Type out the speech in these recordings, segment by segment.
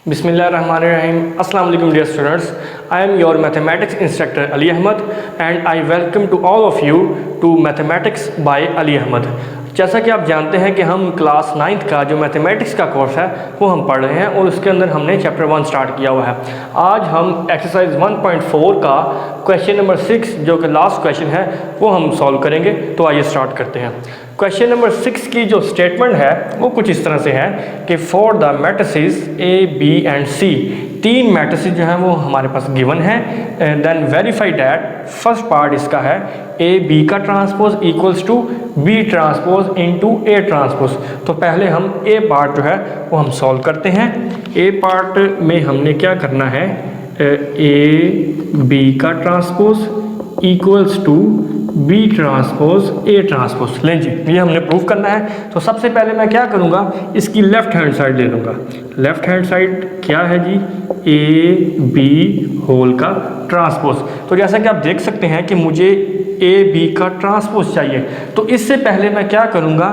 Bismillahirrahmanirrahim. Assalamu alaikum dear students. I am your mathematics instructor Ali Ahmad and I welcome to all of you to Mathematics by Ali Ahmad. जैसा कि आप जानते हैं कि हम class 9th का जो मैथमेटिक्स का कोर्स है वो हम पढ़ रहे हैं और उसके अंदर हमने चैप्टर 1 स्टार्ट किया हुआ है। आज हम एक्सरसाइज 1.4 का क्वेश्चन नंबर 6 जो कि लास्ट क्वेश्चन है वो हम सॉल्व करेंगे। तो आइए स्टार्ट करते हैं। क्वेश्चन नंबर 6 की जो स्टेटमेंट है वो कुछ इस तरह से है कि for the matrices A B and C, तीन मैट्रिसेस जो हैं वो हमारे पास गिवन है। Then verify that, first part इसका है ए बी का transpose equals to B transpose into A transpose. तो पहले हम ए पार्ट जो है वो हम सॉल्व करते हैं। ए पार्ट में हमने क्या करना है, ए बी का transpose equals to B transpose A transpose. लें जी, ये हमने प्रूव करना है। तो सबसे पहले मैं क्या करूँगा, इसकी लेफ्ट हैंड साइड ले लूँगा। लेफ्ट हैंड साइड क्या है जी, ए बी होल का ट्रांसपोज। तो जैसा कि आप देख सकते हैं कि मुझे ए बी का ट्रांसपोज चाहिए, तो इससे पहले मैं क्या करूँगा,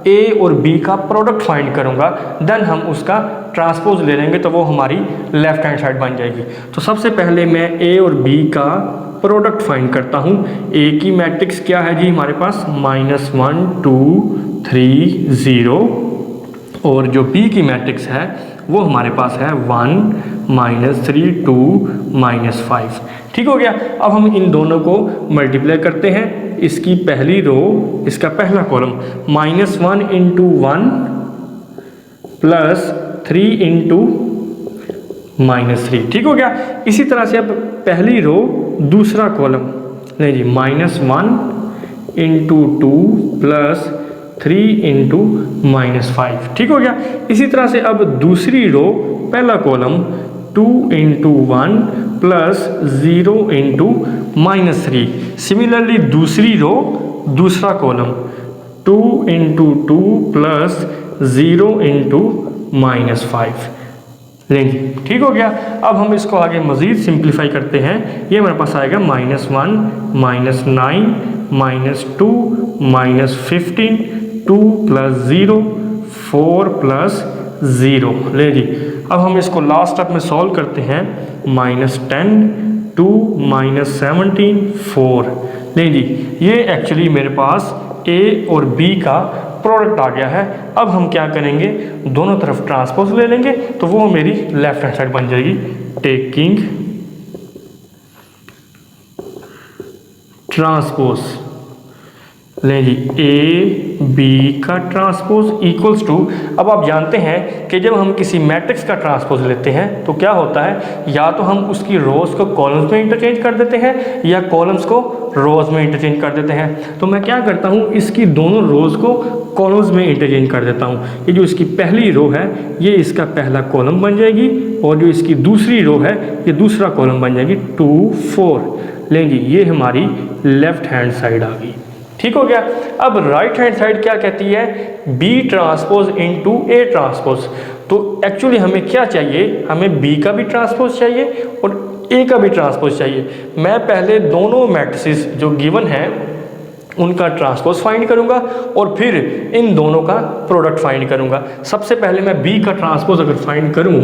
ए और बी का प्रोडक्ट फाइंड करूँगा, देन हम उसका ट्रांसपोज ले लेंगे तो वो हमारी लेफ्ट हैंड साइड बन जाएगी। तो सबसे पहले मैं ए और बी का प्रोडक्ट फाइंड करता हूँ। ए की मैट्रिक्स क्या है जी हमारे पास, -1 2 3 0, और जो बी की मैट्रिक्स है वो हमारे पास है 1 -3 2 -5। ठीक हो गया। अब हम इन दोनों को मल्टीप्लाई करते हैं। इसकी पहली रो, इसका पहला कॉलम -1 × 1 +3 × -3। ठीक हो गया। इसी तरह से अब पहली रो दूसरा कॉलम, नहीं जी, -1 × 2 +3 × -5। ठीक हो गया। इसी तरह से अब दूसरी रो पहला कॉलम 2 × 1 +0 × -3। सिमिलरली दूसरी रो दूसरा कॉलम 2 × 2 +0 × -5। लेंगे। ठीक हो गया। अब हम इसको आगे मज़ीद सिंप्लीफाई करते हैं। ये हमारे पास आएगा -1 -9 -2 -15 2 + 0 4 + 0। ले जी, अब हम इसको लास्ट स्टेप में सॉल्व करते हैं। -10 2 -17 4। ले जी, ये एक्चुअली मेरे पास ए और बी का प्रोडक्ट आ गया है। अब हम क्या करेंगे, दोनों तरफ ट्रांसपोज ले लेंगे तो वो मेरी लेफ्ट हैंड साइड बन जाएगी। टेकिंग ट्रांसपोज, लें जी, ए बी का ट्रांसपोज इक्वल्स टू, अब आप जानते हैं कि जब हम किसी मैट्रिक्स का ट्रांसपोज लेते हैं तो क्या होता है, या तो हम उसकी रोज को कॉलम्स में इंटरचेंज कर देते हैं या कॉलम्स को रोज में इंटरचेंज कर देते हैं। तो मैं क्या करता हूँ, इसकी दोनों रोज को कॉलम्स में इंटरचेंज कर देता हूँ। ये जो इसकी पहली रो है ये इसका पहला कॉलम बन जाएगी, और जो इसकी दूसरी रो है ये दूसरा कॉलम बन जाएगी 2 4। लेंगे, ये हमारी लेफ्ट हैंड साइड आ गई। ठीक हो गया। अब राइट हैंड साइड क्या कहती है, B transpose into A transpose. तो एक्चुअली हमें क्या चाहिए, हमें बी का भी ट्रांसपोज चाहिए और ए का भी ट्रांसपोज चाहिए। मैं पहले दोनों मैट्रिसेस जो गिवन है उनका ट्रांसपोज फाइंड करूंगा और फिर इन दोनों का प्रोडक्ट फाइंड करूंगा। सबसे पहले मैं बी का ट्रांसपोज अगर फाइंड करूं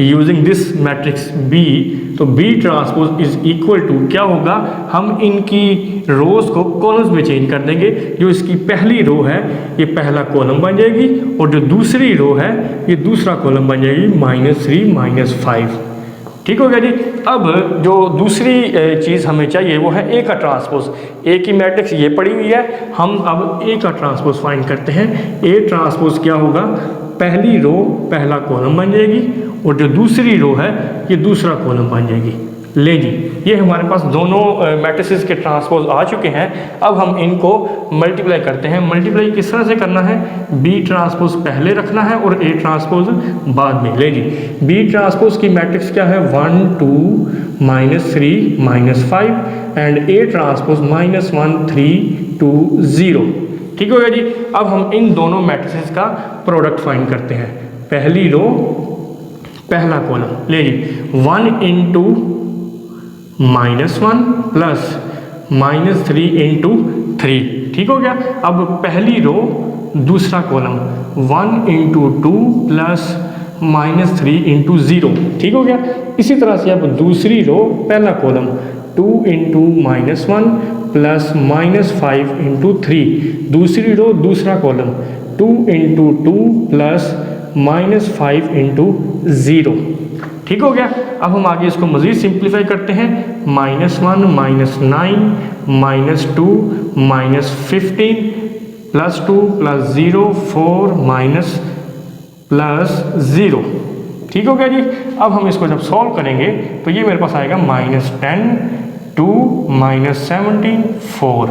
यूजिंग दिस मैट्रिक्स बी, तो B transpose is equal to क्या होगा, हम इनकी रोज को कॉलम्स में चेंज कर देंगे। जो इसकी पहली रो है ये पहला कॉलम बन जाएगी और जो दूसरी रो है ये दूसरा कॉलम बन जाएगी -3 -5। ठीक हो गया जी। अब जो दूसरी चीज़ हमें चाहिए वो है ए का ट्रांसपोज। ए की मैट्रिक्स ये पड़ी हुई है, हम अब ए का ट्रांसपोज फाइंड करते हैं। ए ट्रांसपोज क्या होगा, पहली रो पहला कॉलम बन जाएगी और जो दूसरी रो है ये दूसरा कॉलम बन जाएगी। ले जी, ये हमारे पास दोनों मैट्रिसेस के ट्रांसपोज आ चुके हैं। अब हम इनको मल्टीप्लाई करते हैं। मल्टीप्लाई किस तरह से करना है, बी ट्रांसपोज पहले रखना है और ए ट्रांसपोज बाद में। ले जी, बी ट्रांसपोज की मैट्रिक्स क्या है, 1 2 -3 -5 एंड ए ट्रांसपोज -1 3 2 0। ठीक हो गया जी। अब हम इन दोनों मैट्रिसेस का प्रोडक्ट फाइंड करते हैं। पहली रो पहला कॉलम, ले जी, 1 × -1 + -3 × 3। ठीक हो गया। अब पहली रो दूसरा कॉलम 1 × 2 -3 इंटू 0। ठीक हो गया। इसी तरह से अब दूसरी रो पहला कॉलम 2 इंटू -1 प्लस -5 इंटू 3। दूसरी रो दूसरा कॉलम 2 इंटू 2 प्लस -5 इंटू 0। ठीक हो गया। अब हम आगे इसको मज़ीद सिंप्लीफाई करते हैं। -1 -9 -2 -15 प्लस 2 प्लस 0 4 माइनस प्लस 0। ठीक हो गया जी। अब हम इसको जब सॉल्व करेंगे तो ये मेरे पास आएगा -10 2 -17 4।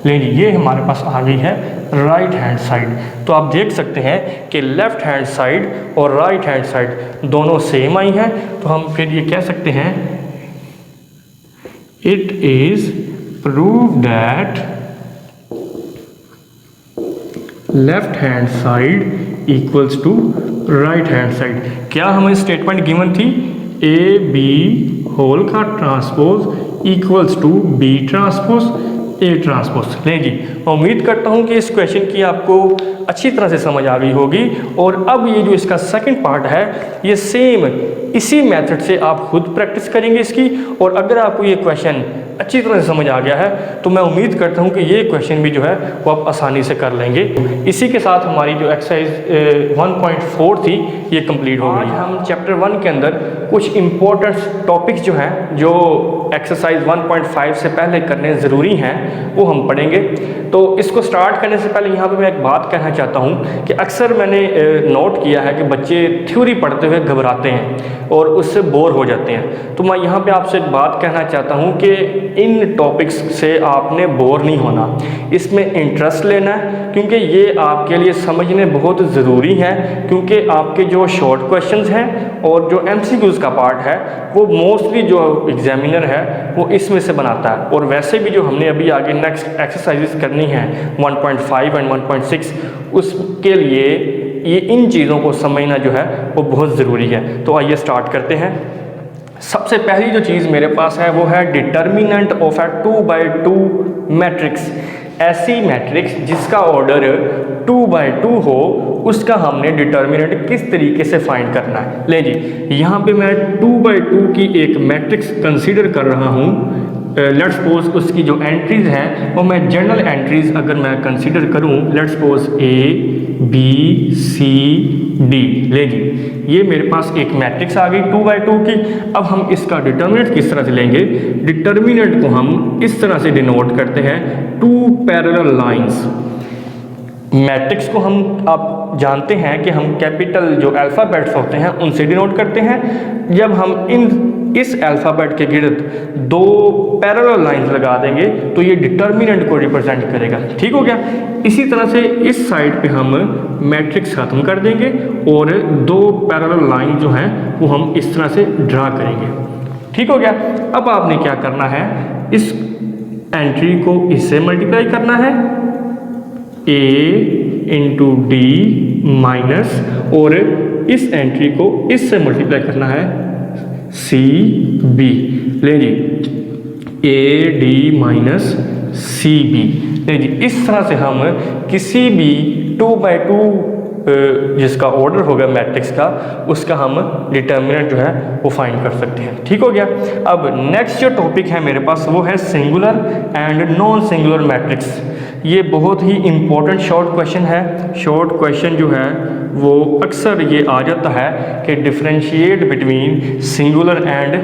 लेकिन ये हमारे पास आ गई है राइट हैंड साइड। तो आप देख सकते हैं कि लेफ्ट हैंड साइड और राइट हैंड साइड दोनों सेम आई हैं। तो हम फिर ये कह सकते हैं it is prove that left hand side equals to right hand side. क्या हमें स्टेटमेंट गिवन थी ए बी होल का transpose equals to B transpose A transpose. नहीं जी, मैं उम्मीद करता हूँ कि इस क्वेश्चन की आपको अच्छी तरह से समझ आ गई होगी। और अब ये जो इसका सेकंड पार्ट है ये सेम इसी मेथड से आप खुद प्रैक्टिस करेंगे इसकी। और अगर आपको ये क्वेश्चन अच्छी तरह से समझ आ गया है तो मैं उम्मीद करता हूँ कि ये क्वेश्चन भी जो है वो आप आसानी से कर लेंगे। इसी के साथ हमारी जो एक्सरसाइज 1.4 थी ये कंप्लीट हो गई। हम चैप्टर 1 के अंदर कुछ इम्पोर्टेंट टॉपिक्स जो हैं जो एक्सरसाइज 1.5 से पहले करने ज़रूरी हैं वो हम पढ़ेंगे। तो इसको स्टार्ट करने से पहले यहाँ पे मैं एक बात कहना चाहता हूँ कि अक्सर मैंने नोट किया है कि बच्चे थ्योरी पढ़ते हुए घबराते हैं और उससे बोर हो जाते हैं। तो मैं यहाँ पे आपसे एक बात कहना चाहता हूँ कि इन टॉपिक्स से आपने बोर नहीं होना, इसमें इंटरेस्ट लेना है, क्योंकि ये आपके लिए समझने बहुत ज़रूरी है। क्योंकि आपके जो शॉर्ट क्वेश्चंस हैं और जो MCQs का पार्ट है वो मोस्टली जो एग्जामिनर है वो इसमें से बनाता है। और वैसे भी जो हमने अभी आगे नेक्स्ट एक्सरसाइजेस करनी है 1.5 एंड 1.6 उसके लिए ये इन चीज़ों को समझना जो है वो बहुत ज़रूरी है। तो आइए स्टार्ट करते हैं। सबसे पहली जो चीज़ मेरे पास है वो है determinant of A 2x2 matrix. ऐसी मैट्रिक्स जिसका ऑर्डर 2x2 हो उसका हमने डिटर्मिनेंट किस तरीके से फाइंड करना है। ले जी, यहाँ पे मैं 2x2 की एक मैट्रिक्स कंसीडर कर रहा हूँ। लेट्स सपोज उसकी जो एंट्रीज हैं वो मैं जनरल एंट्रीज अगर मैं कंसीडर करूँ, let's suppose A B C D। ले जी, ये मेरे पास एक मैट्रिक्स आ गई 2x2 की। अब हम इसका डिटर्मिनेंट किस तरह से लेंगे? डिटर्मिनेंट को हम इस तरह से डिनोट करते हैं 2 पैरेलल लाइंस। मैट्रिक्स को हम आप जानते हैं कि हम कैपिटल जो अल्फ़ाबेट्स होते हैं उनसे डिनोट करते हैं। जब हम इस अल्फ़ाबेट के गिर्द 2 पैरेलल लाइंस लगा देंगे तो ये डिटर्मिनेंट को रिप्रेजेंट करेगा। ठीक हो गया। इसी तरह से इस साइड पे हम मैट्रिक्स ख़त्म कर देंगे और 2 पैरेलल लाइन जो हैं वो हम इस तरह से ड्रा करेंगे। ठीक हो गया। अब आपने क्या करना है, इस एंट्री को इससे मल्टीप्लाई करना है A इंटू D माइनस, और इस एंट्री को इससे मल्टीप्लाई करना है C B। ले जी, A D minus C B। ले जी, इस तरह से हम किसी भी 2x2 जिसका ऑर्डर होगा मैट्रिक्स का उसका हम डिटर्मिनेंट जो है वो फाइंड कर सकते हैं। ठीक हो गया। अब नेक्स्ट जो टॉपिक है मेरे पास वो है singular and non singular matrix. ये बहुत ही इम्पोर्टेंट शॉर्ट क्वेश्चन है। शॉर्ट क्वेश्चन जो है वो अक्सर ये आ जाता है कि differentiate between singular and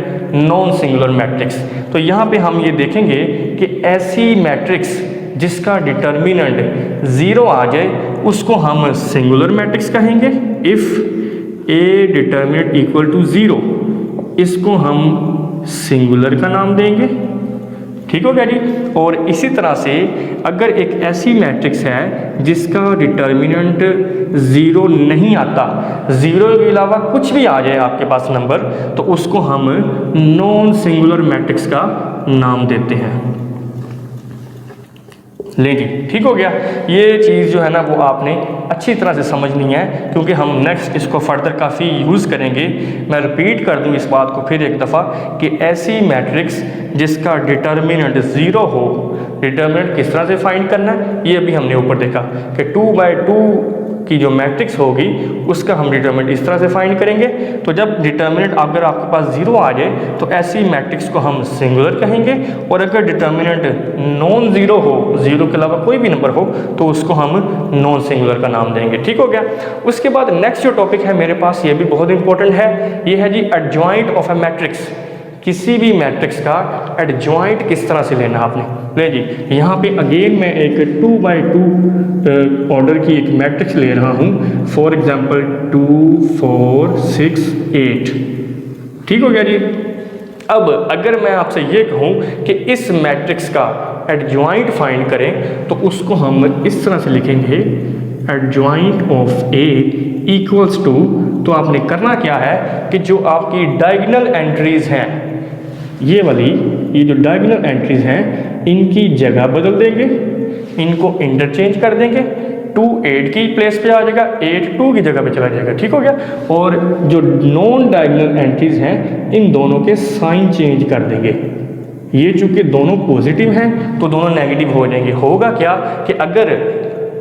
non singular matrix. तो यहाँ पे हम ये देखेंगे कि ऐसी मैट्रिक्स जिसका डिटर्मिनेंट 0 आ जाए उसको हम सिंगुलर मैट्रिक्स कहेंगे। If A determinant equal to 0 इसको हम सिंगुलर का नाम देंगे। ठीक हो गया जी। और इसी तरह से अगर एक ऐसी मैट्रिक्स है जिसका डिटर्मिनेंट 0 नहीं आता, 0 के अलावा कुछ भी आ जाए आपके पास नंबर, तो उसको हम नॉन सिंगुलर मैट्रिक्स का नाम देते हैं। ले जी, ठीक हो गया। ये चीज़ जो है ना वो आपने अच्छी तरह से समझनी है क्योंकि हम नेक्स्ट इसको फर्दर काफ़ी यूज़ करेंगे। मैं रिपीट कर दूं इस बात को फिर एक दफ़ा कि ऐसी मैट्रिक्स जिसका डिटर्मिनेंट 0 हो, डिटर्मिनेंट किस तरह से फाइंड करना है ये अभी हमने ऊपर देखा कि 2x2 की जो मैट्रिक्स होगी उसका हम डिटर्मिनेंट इस तरह से फाइंड करेंगे। तो जब डिटर्मिनेंट अगर आपके पास 0 आ जाए तो ऐसी मैट्रिक्स को हम सिंगुलर कहेंगे, और अगर डिटर्मिनेंट नॉन ज़ीरो हो, 0 के अलावा कोई भी नंबर हो, तो उसको हम नॉन सिंगुलर का नाम देंगे। ठीक हो गया। उसके बाद नेक्स्ट जो टॉपिक है मेरे पास, ये भी बहुत इंपॉर्टेंट है, ये है जी एडजॉइंट ऑफ अ मैट्रिक्स। किसी भी मैट्रिक्स का एडजॉइंट किस तरह से लेना आपने। ले जी, यहाँ पे अगेन मैं एक 2x2 ऑर्डर की एक मैट्रिक्स ले रहा हूँ, फॉर एग्जांपल 2 4 6 8। ठीक हो गया जी। अब अगर मैं आपसे ये कहूँ कि इस मैट्रिक्स का एडजॉइंट फाइंड करें, तो उसको हम इस तरह से लिखेंगे, adjoint of A equals to, तो आपने करना क्या है कि जो आपकी डायगोनल एंट्रीज हैं, ये वाली, ये जो डायगोनल एंट्रीज हैं, इनकी जगह बदल देंगे, इनको इंटरचेंज कर देंगे। 2 8 की प्लेस पे आ जाएगा, 8 2 की जगह पे चला जाएगा। ठीक हो गया। और जो नॉन डायगोनल एंट्रीज हैं, इन दोनों के साइन चेंज कर देंगे। ये चूंकि दोनों पॉजिटिव हैं तो दोनों नेगेटिव हो जाएंगे। होगा क्या कि अगर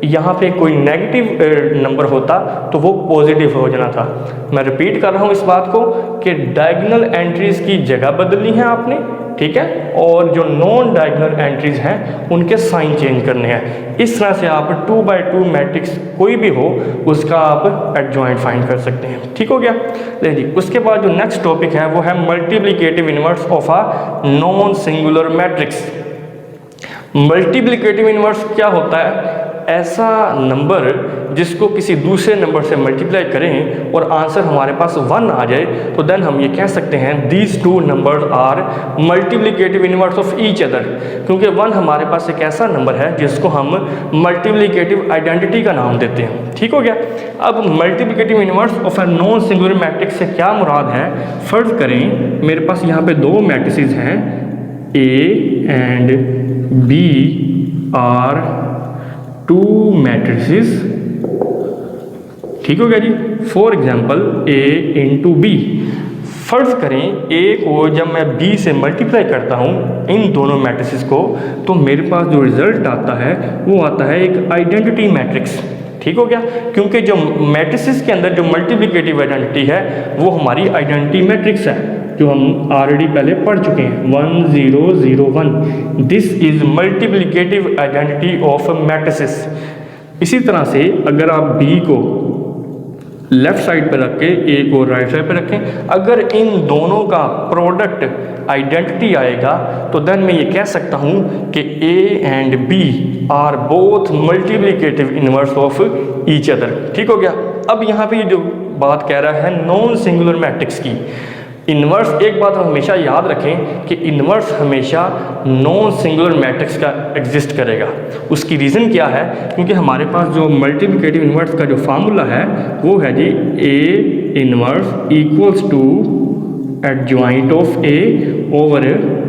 यहाँ पे कोई नेगेटिव नंबर होता तो वो पॉजिटिव हो जाना था। मैं रिपीट कर रहा हूँ इस बात को कि डायगोनल एंट्रीज की जगह बदलनी है आपने, ठीक है, और जो नॉन डायगोनल एंट्रीज हैं उनके साइन चेंज करने हैं। इस तरह से आप 2x2 मैट्रिक्स कोई भी हो उसका आप एडजॉइंट फाइंड कर सकते हैं। ठीक हो गया। ले जी, उसके बाद जो नेक्स्ट टॉपिक है वो है multiplicative inverse of a non singular matrix. Multiplicative inverse क्या होता है? ऐसा नंबर जिसको किसी दूसरे नंबर से मल्टीप्लाई करें और आंसर हमारे पास 1 आ जाए, तो देन हम ये कह सकते हैं these two numbers are multiplicative inverse of each other. क्योंकि 1 हमारे पास एक ऐसा नंबर है जिसको हम मल्टीप्लिकेटिव आइडेंटिटी का नाम देते हैं। ठीक हो गया। अब multiplicative inverse of a non singular matrix से क्या मुराद है? फर्ज करें मेरे पास यहाँ पे 2 मैट्रिसेस हैं, A and B are 2 matrices. ठीक हो गया जी। For example A into B. फर्ज करें ए को जब मैं बी से मल्टीप्लाई करता हूँ इन दोनों मैट्रिसेस को, तो मेरे पास जो रिजल्ट आता है वो आता है एक आइडेंटिटी मैट्रिक्स। ठीक हो गया। क्योंकि जो मैट्रिसेस के अंदर जो मल्टीप्लिकेटिव आइडेंटिटी है वो हमारी आइडेंटिटी मैट्रिक्स है, जो हम ऑलरेडी पहले पढ़ चुके हैं, 1 0 0 1। This is multiplicative identity of matrices. इसी तरह से अगर आप बी को लेफ्ट साइड पर रख के ए को राइट साइड पर रखें, अगर इन दोनों का प्रोडक्ट आइडेंटिटी आएगा तो देन मैं ये कह सकता हूँ कि A and B are both multiplicative inverse of each other. ठीक हो गया। अब यहाँ पे ये जो बात कह रहा है नॉन सिंगुलर मैट्रिक्स की, इन्वर्स, एक बात हम हमेशा याद रखें कि इन्वर्स हमेशा नॉन सिंगुलर मैट्रिक्स का एग्जिस्ट करेगा। उसकी रीज़न क्या है? क्योंकि हमारे पास जो मल्टीप्लिकेटिव इन्वर्स का जो फार्मूला है वो है जी A inverse equals to adjoint of A over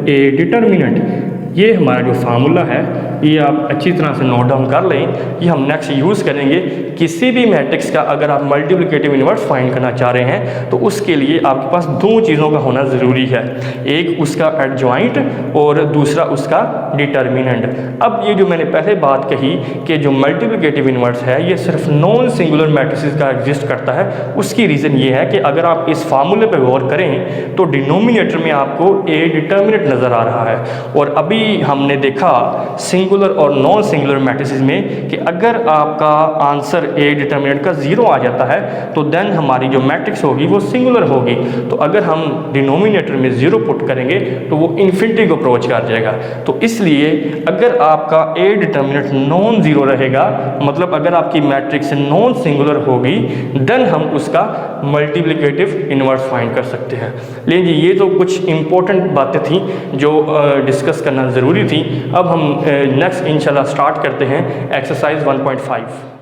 A determinant. ये हमारा जो फार्मूला है ये आप अच्छी तरह से नोट डाउन कर लें। ये हम नेक्स्ट यूज़ करेंगे किसी भी मैट्रिक्स का अगर आप मल्टीप्लिकेटिव इनवर्स फाइंड करना चाह रहे हैं तो उसके लिए आपके पास 2 चीज़ों का होना ज़रूरी है, एक उसका एडजॉइंट और दूसरा उसका डिटर्मिनेंट। अब ये जो मैंने पहले बात कही कि जो मल्टीप्लिकेटिव इनवर्स है ये सिर्फ नॉन सिंगुलर मैट्रिसेस का एग्जिस्ट करता है, उसकी रीज़न ये है कि अगर आप इस फार्मूले पर गौर करें तो डिनोमिनेटर में आपको ए डिटर्मिनेंट नज़र आ रहा है। और अभी हमने देखा सिंगुलर और नॉन सिंगुलर मैट्रिसेस में कि अगर आपका आंसर ए डिटर्मिनेंट का 0 आ जाता है तो देन हमारी जो मैट्रिक्स होगी वो सिंगुलर होगी। तो अगर हम डिनोमिनेटर में 0 पुट करेंगे तो वो इन्फिनिटी को अप्रोच कर जाएगा। तो इसलिए अगर आपका ए डिटर्मिनेंट नॉन 0 रहेगा, मतलब अगर आपकी मैट्रिक्स नॉन सिंगुलर होगी, देन हम उसका मल्टीप्लिकेटिव इनवर्स फाइंड कर सकते हैं। लेकिन ये तो कुछ इंपॉर्टेंट बातें थी जो डिस्कस करना ज़रूरी थी। अब हम नेक्स्ट इंशाल्लाह स्टार्ट करते हैं एक्सरसाइज 1.5।